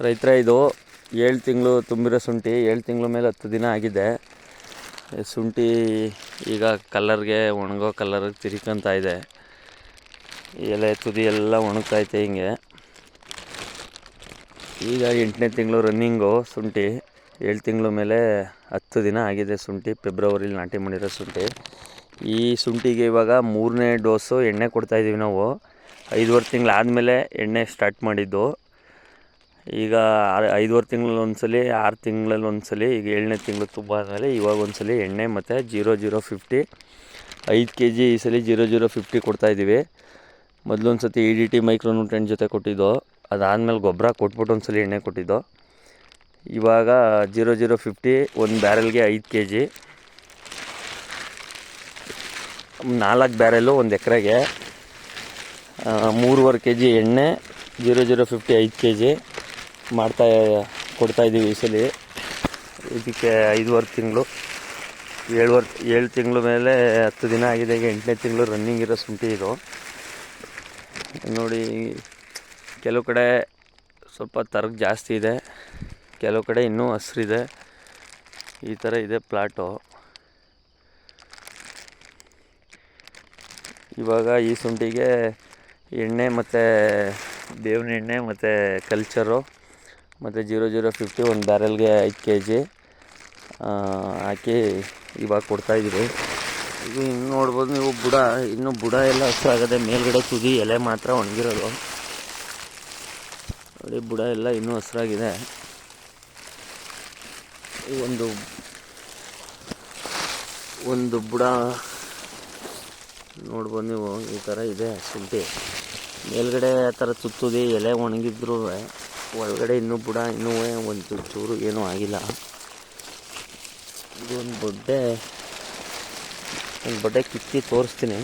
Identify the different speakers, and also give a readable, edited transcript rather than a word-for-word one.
Speaker 1: ರೈತರ ಇದು 7 ತಿಂಗಳು ತುಂಬಿರೋ ಶುಂಠಿ, 7 ತಿಂಗಳ ಮೇಲೆ 10 ದಿನ ಆಗಿದೆ. ಶುಂಠಿ ಈಗ ಕಲ್ಲರ್ಗೆ ಒಣಗೋ ಕಲ್ಲರ್ಗೆ ತಿರ್ಕೊಂತ ಇದೆ. ಎಲೆ ತುದಿ ಎಲ್ಲ ಒಣಗ್ತೈತೆ ಹಿಂಗೆ. ಈಗ 8ನೇ ತಿಂಗಳು ರನ್ನಿಂಗು ಶುಂಠಿ. 7 ತಿಂಗಳ ಮೇಲೆ 10 ದಿನ ಆಗಿದೆ ಶುಂಠಿ. ಫೆಬ್ರವರಿಲಿ ನಾಟಿ ಮಾಡಿರೋ ಶುಂಠಿ. ಈ ಶುಂಠಿಗೆ ಇವಾಗ 3ನೇ ಡೋಸು ಎಣ್ಣೆ ಕೊಡ್ತಾಯಿದ್ದೀವಿ ನಾವು. 5.5 ತಿಂಗಳಾದಮೇಲೆ ಎಣ್ಣೆ ಸ್ಟಾರ್ಟ್ ಮಾಡಿದ್ದು. ಈಗ 5.5 ತಿಂಗಳಲ್ಲಿ ಒಂದ್ಸಲಿ, 6 ತಿಂಗಳಲ್ಲಿ ಒಂದ್ಸಲಿ, ಈಗ 7ನೇ ತಿಂಗಳು ತುಂಬ ಆದಮೇಲೆ ಇವಾಗ ಒಂದ್ಸಲಿ ಎಣ್ಣೆ ಮತ್ತು 0050 5 kg ಈ ಸಲ 0050 ಕೊಡ್ತಾಯಿದ್ದೀವಿ. ಮೊದಲೊಂದು ಸತಿ EDT ಮೈಕ್ರೋನ್ಯೂಟ್ರೆಂಟ್ ಜೊತೆ ಕೊಟ್ಟಿದ್ದು, ಅದಾದಮೇಲೆ ಗೊಬ್ಬರ ಕೊಟ್ಬಿಟ್ಟು ಒಂದ್ಸಲಿ ಎಣ್ಣೆ ಕೊಟ್ಟಿದ್ದು. ಇವಾಗ 0050 ಒಂದು ಬ್ಯಾರೆಲ್ಗೆ 5 kg, 4 ಬ್ಯಾರೆಲ್ಲು ಒಂದು ಎಕರೆಗೆ 3.5 kg ಎಣ್ಣೆ 0050 5 kg ಕೊಡ್ತಾಯಿದ್ದೀವಿ ಈ ಸಲ. ಇದಕ್ಕೆ 5.5 ತಿಂಗಳು 7 ತಿಂಗಳ ಮೇಲೆ 10 ದಿನ ಆಗಿದೆ. ಈಗ 8ನೇ ತಿಂಗಳು ರನ್ನಿಂಗ್ ಇರೋ ಶುಂಠಿ ಇದು. ನೋಡಿ, ಕೆಲವು ಕಡೆ ಸ್ವಲ್ಪ ತರಗು ಜಾಸ್ತಿ ಇದೆ, ಕೆಲವು ಕಡೆ ಇನ್ನೂ ಹಸ್ರಿದೆ. ಈ ಥರ ಇದೆ ಪ್ಲಾಟು. ಇವಾಗ ಈ ಶುಂಠಿಗೆ ಎಣ್ಣೆ ಮತ್ತು ಬೇವಿನ ಎಣ್ಣೆ ಮತ್ತು ಕಲ್ಚರು ಮತ್ತು 0050 ಒಂದು ಬ್ಯಾರೆಲ್ಗೆ 5 kg ಹಾಕಿ ಇವಾಗ ಕೊಡ್ತಾಯಿದ್ದೀವಿ. ಇದು ಇನ್ನು ನೋಡ್ಬೋದು ನೀವು, ಇನ್ನೂ ಬುಡ ಎಲ್ಲ ಹಸ್ರಾಗದೆ. ಮೇಲ್ಗಡೆ ತುದಿ ಎಲೆ ಮಾತ್ರ ಒಣಗಿರೋದು. ನೋಡಿ, ಬುಡ ಎಲ್ಲ ಇನ್ನೂ ಹಸ್ರಾಗಿದೆ. ಒಂದು ಬುಡ ನೋಡ್ಬೋದು ನೀವು, ಈ ಥರ ಇದೆ ಶುಂಠಿ. ಮೇಲ್ಗಡೆ ಆ ಥರ ತುದಿ ಎಲೆ ಒಣಗಿದ್ರೂ ಒಳಗಡೆ ಇನ್ನೂ ಬುಡ ಇನ್ನೂ ಒಂದು ಚೂರು ಏನೂ ಆಗಿಲ್ಲ. ಇದು ಒಂದು ಬೊಡ್ಡೆ ಕಿತ್ತಿ ತೋರಿಸ್ತೀನಿ.